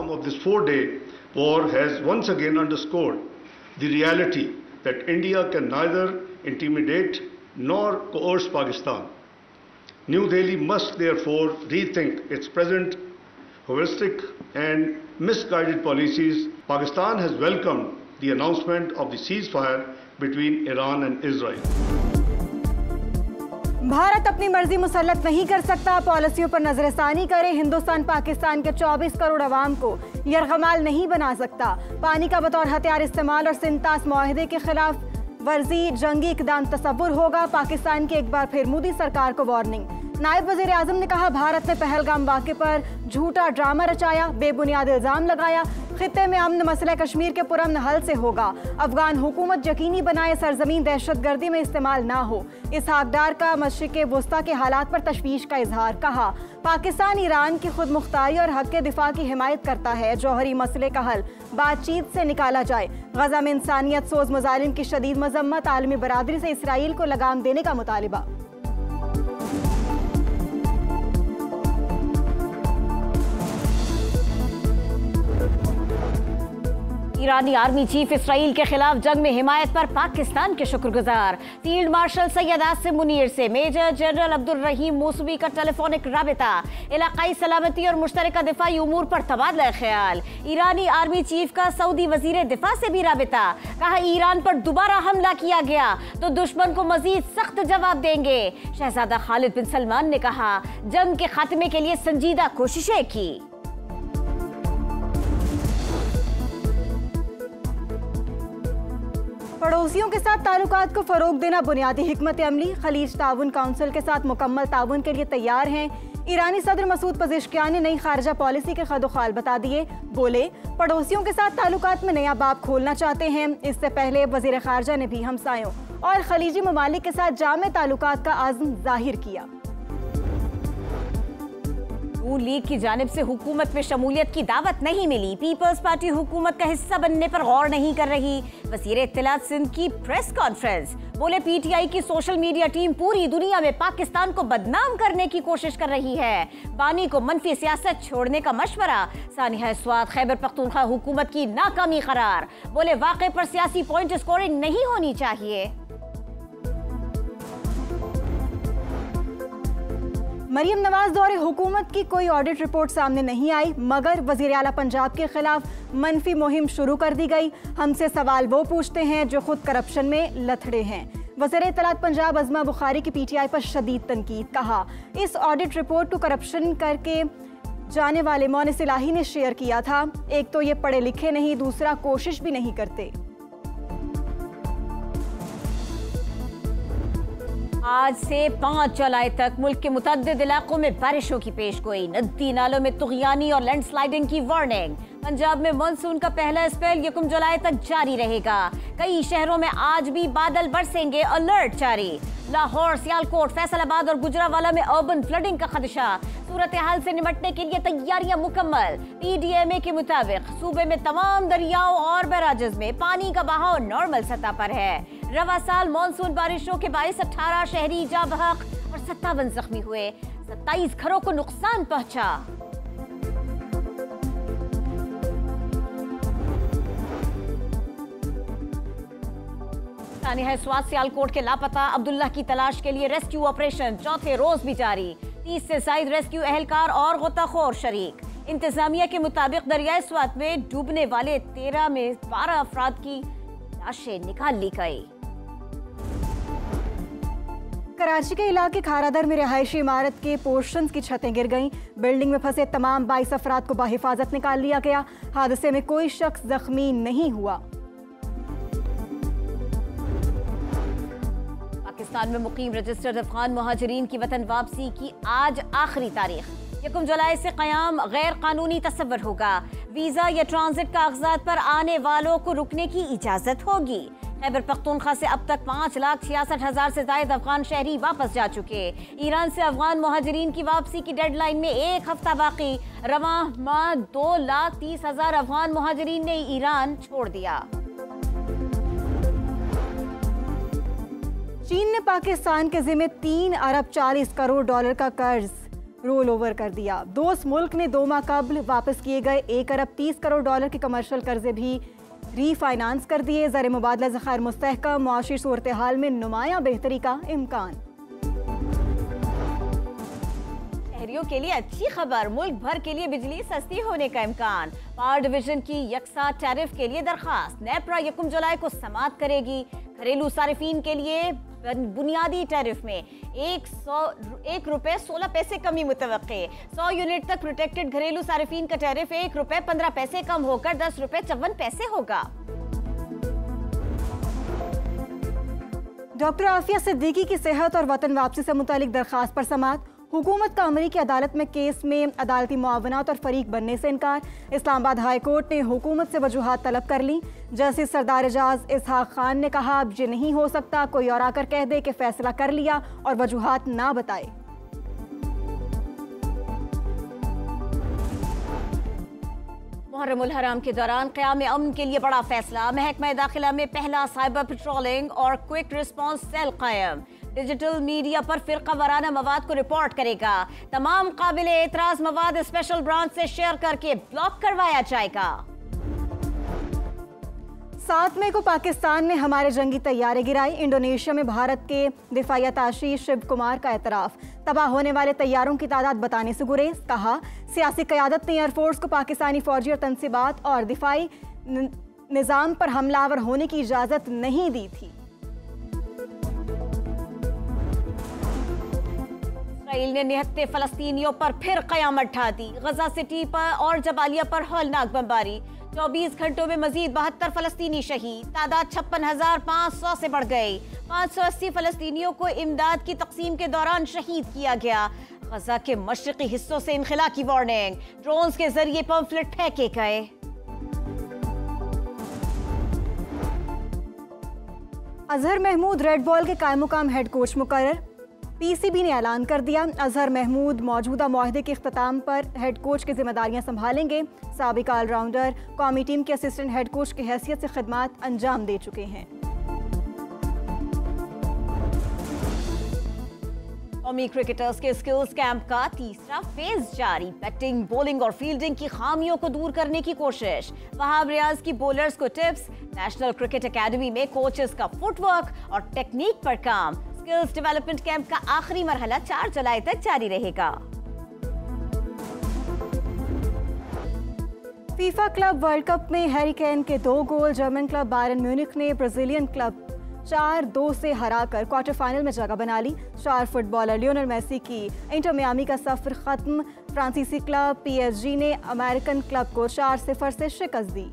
outcome of this 4-day war has once again underscored the reality that India can neither intimidate nor coerce Pakistan. New Delhi must therefore rethink its present heuristic and misguided policies. Pakistan has welcomed the announcement of the ceasefire between Iran and Israel. Bharat अपनी मर्जी मुसल्लत नहीं कर सकता, पॉलिसियों पर नजरसानी करे। हिंदुस्तान पाकिस्तान के 24 करोड़ अवाम को यरगमाल नहीं बना सकता। पानी का बतौर हथियार इस्तेमाल और सिंतास मुआहदे के खिलाफ वर्जी जंगी इकदाम तसव्वुर होगा। पाकिस्तान की एक बार फिर मोदी सरकार को वार्निंग। नायब वजीर आजम ने कहा, भारत ने पहलगाम वाक़े पर झूठा ड्रामा रचाया, बेबुनियाद इल्ज़ाम लगाया। खित्ते में अमन मसला कश्मीर के पुरअमन हल से होगा। अफगान हुकूमत यकीनी बनाए सरजमीन दहशतगर्दी में इस्तेमाल ना हो। इसहाक डार का मशरिक़ वुस्ता के हालात पर तशवीश का इजहार। कहा, पाकिस्तान ईरान की खुद मुख्तारी और हक के दिफा की हिमायत करता है। जौहरी मसले का हल बातचीत से निकाला जाए। गजा में इंसानियत सोज मुजालिम की शदीद मजम्मत। आलमी बरादरी से इसराइल को लगाम देने का मुतालिबा। ईरानी आर्मी चीफ इसराइल के खिलाफ जंग में हिमायत पर पाकिस्तान के शुक्रगुजार। फील्ड मार्शल सैयद आसिम मुनीर से मेजर जनरल अब्दुल रहीम मौसूवी का टेलीफोनिक राबिता। इलाकाई सलामती और मुश्तरका दिफाई उमूर पर तबादला ख्याल। ईरानी आर्मी चीफ का सऊदी वजीर दिफा से भी राबिता। कहा, ईरान पर दोबारा हमला किया गया तो दुश्मन को मजीद सख्त जवाब देंगे। शहजादा खालिद बिन सलमान ने कहा, जंग के खात्मे के लिए संजीदा कोशिशें की। पड़ोसियों के साथ ताल्लुकात को फरोग देना बुनियादी हिकमत अमली। खलीज ताउन काउंसिल के साथ मुकम्मल ताउन के लिए तैयार हैं। ईरानी सदर मसूद पज़ेश्कियान ने नई खारजा पॉलिसी के खदोखाल बता दिए। बोले, पड़ोसियों के साथ ताल्लुकात में नया बाब खोलना चाहते हैं। इससे पहले वजीर खारजा ने भी हमसायों और खलीजी ममालिक के साथ जामे ताल्लुकात का आज़म जाहिर किया। नून लीग की जानिब से हुकूमत में शमूलियत की दावत नहीं मिली। पीपल्स पार्टी हुकूमत का हिस्सा बनने पर गौर नहीं कर रही। वज़ीर इत्तलात सिंध की प्रेस कॉन्फ्रेंस। बोले, पीटीआई की सोशल मीडिया टीम पूरी दुनिया में पाकिस्तान को बदनाम करने की कोशिश कर रही है। बानी को मनफी सियासत छोड़ने का मशवरा। सानिया स्वाद खैबर पख्तूनख्वा हुकूमत की नाकामी करार। बोले, वाक़े पर सियासी पॉइंट स्कोरिंग नहीं होनी चाहिए। मरियम नवाज दौरे हुकूमत की कोई ऑडिट रिपोर्ट सामने नहीं आई, मगर वज़ीर आला पंजाब के खिलाफ मनफी मुहिम शुरू कर दी गई। हमसे सवाल वो पूछते हैं जो खुद करप्शन में लथड़े हैं। वज़ीर इत्तलात पंजाब अज़मा बुखारी की पीटीआई पर शदीद तनकीद। कहा, इस ऑडिट रिपोर्ट को करप्शन करके जाने वाले मौन सिलाही ने शेयर किया था। एक तो ये पढ़े लिखे नहीं, दूसरा कोशिश भी नहीं करते। आज से 5 जुलाई तक मुल्क के मुतअद्दिद इलाकों में बारिशों की पेशगोई। नदी नालों में तुग़यानी और लैंडस्लाइडिंग की वार्निंग। पंजाब में मानसून का पहला स्पेल 1 जुलाई तक जारी रहेगा। कई शहरों में आज भी बादल बरसेंगे, अलर्ट जारी। लाहौर, सियालकोट, फैसलाबाद और गुजरावाला में अर्बन फ्लडिंग का खदशा। सूरत हाल से निपटने के लिए तैयारियां मुकम्मल। पीडीएमए के मुताबिक सूबे में तमाम दरियाओं और बैराजेस में पानी का बहाव नॉर्मल सतह पर है। रवा साल मानसून बारिशों के बाइस 18 शहरी जा बहक और 57 जख्मी हुए। 27 घरों को नुकसान पहुंचा। सानिया स्वाद सियालकोट के लापता अब्दुल्ला की तलाश के लिए रेस्क्यू ऑपरेशन चौथे रोज भी जारी। 30 से ज्यादा रेस्क्यू एहलकार और गोताखोर शरीक। इंतजामिया के मुताबिक दरियाए स्वात में डूबने वाले 13 में 12 अफराद की लाशें निकाल ली गई। कराची के इलाके खारादर में रिहायशी इमारत के पोर्शंस की छतें गिर गईं। बिल्डिंग में फंसे तमाम 22 अफराद को बाहिफाजत निकाल लिया गया। हादसे में कोई शख्स जख्मी नहीं हुआ। पाकिस्तान में मुकीम रजिस्टर्ड अफगान मुहाजिरीन की वतन वापसी की आज आखिरी तारीख। 1 जुलाई से क़याम गैर कानूनी तस्वर होगा। वीज़ा या ट्रांजिट कागजात पर आने वालों को रुकने की इजाज़त होगी। खैबर पख्तूनख्वा से अब तक 5,66,000 से ज्यादा अफगान शहरी वापस जा चुके। ईरान से अफगान मुहाजिरीन की वापसी की डेडलाइन में 1 हफ्ता बाकी। रवां माह 2,30,000 अफगान मुहाजिरीन ने ईरान छोड़ दिया। चीन ने पाकिस्तान के जिम्मे $3 अरब 40 करोड़ का कर्ज रोल ओवर कर दिया। दोस्त मुल्क ने 2 माह कबल वापस किए गए 1 अरब 30 करोड़ डॉलर के कमर्शियल कर्जे भी रीफाइनेंस कर दिए। ज़र मुबादला ज़ख़ायर मुस्तहकम, मुआशी सूरत हाल में नुमाया बेहतरी का इम्कान। शहरियों के लिए अच्छी खबर, मुल्क भर के लिए बिजली सस्ती होने का इम्कान। पावर डिवीजन की यकसा टैरिफ के लिए दरखास्त, नेपरा 1 जुलाई को समाप्त करेगी। घरेलू सारिफीन के लिए बुनियादी टैरिफ में 1 रुपये 16 पैसे कमी मुतवक्के। 100 यूनिट तक प्रोटेक्टेड घरेलू सारिफीन का टैरिफ 1 रुपये 15 पैसे कम होकर 10 रुपये 54 पैसे होगा। डॉक्टर आफिया सिद्दीकी की सेहत और वतन वापसी से मुतालिक दरखास्त पर समाअत। हुकूमत का अमरीकी अदालत में केस में अदालती मुआवनत और फरीक बनने से इनकार। इस्लामाबाद हाई कोर्ट ने हुकूमत से वजूहात तलब कर ली। जस्टिस सरदार एजाज इसहाक खान ने कहा, अब ये नहीं हो सकता कोई और आकर कह दे कि फैसला कर लिया और वजूहात ना बताए। मुहर्रम उल हराम के दौरान क़याम अमन के लिए बड़ा फैसला। महकमा दाखिला में पहला साइबर पेट्रोलिंग और क्विक रिस्पांस सेल कायम। डिजिटल मीडिया पर फिरका वाराना मवाद को रिपोर्ट करेगा। तमाम काबिल एतराज मवाद स्पेशल ब्रांच से शेयर करके ब्लॉक करवाया जाएगा। 7 मई को पाकिस्तान ने हमारे जंगी तैयारे गिराई। इंडोनेशिया में भारत के दिफाई अताशी शिव कुमार का एतराफ। तबाह होने वाले तैयारों की तादाद बताने से गुरेज। कहा, सियासी क़यादत ने एयरफोर्स को पाकिस्तानी फौजी और तनसीबात और दिफाई निज़ाम पर हमलावर होने की इजाज़त नहीं दी थी। इसराइल ने निहत्ते फ़लस्तीनियों पर फिर क़यामत ढा दी। गजा सिटी पर और जबालिया पर हौलनाक बमबारी। 24 घंटों में मजीद 72 फ़लस्तीनी शहीद। तादाद 56,500 से बढ़ गई। 580 फ़लस्तीनियों को इमदाद की तकसीम के दौरान शहीद किया गया। गजा के मशरक़ी हिस्सों से इनखला की वार्निंग। ड्रोन्स के जरिए पंफलेट फेंके गए। अजहर महमूद रेड बॉल के कायम-मुकाम हेड कोच मुकर्रर। पीसीबी ने ऐलान कर दिया, अजहर महमूद मौजूदा मुआहदे के इख्तिताम पर हेड कोच की जिम्मेदारियां संभालेंगे। साबिक ऑलराउंडर कौमी टीम के असिस्टेंट हेड कोच की हैसियत से खिदमात अंजाम दे चुके हैं। कौमी क्रिकेटर्स के स्किल्स कैंप का तीसरा फेज जारी। बैटिंग, बॉलिंग और फील्डिंग की खामियों को दूर करने की कोशिश। वहाब रियाज की बॉलर्स को टिप्स। नेशनल क्रिकेट एकेडमी में कोचेस का फुटवर्क और टेक्निक पर काम। स्किल्स डेवलपमेंट कैंप का आखिरी मरहला 4 जुलाई तक जारी रहेगा। फीफा क्लब वर्ल्ड कप में हैरी केन के 2 गोल। जर्मन क्लब बायरन म्यूनिख ने ब्राजीलियन क्लब 4-2 से हराकर क्वार्टर फाइनल में जगह बना ली। स्टार फुटबॉलर लियोनेल मेसी की इंटर मियामी का सफर खत्म। फ्रांसीसी क्लब PSG ने अमेरिकन क्लब को 4-0 से शिकस्त दी।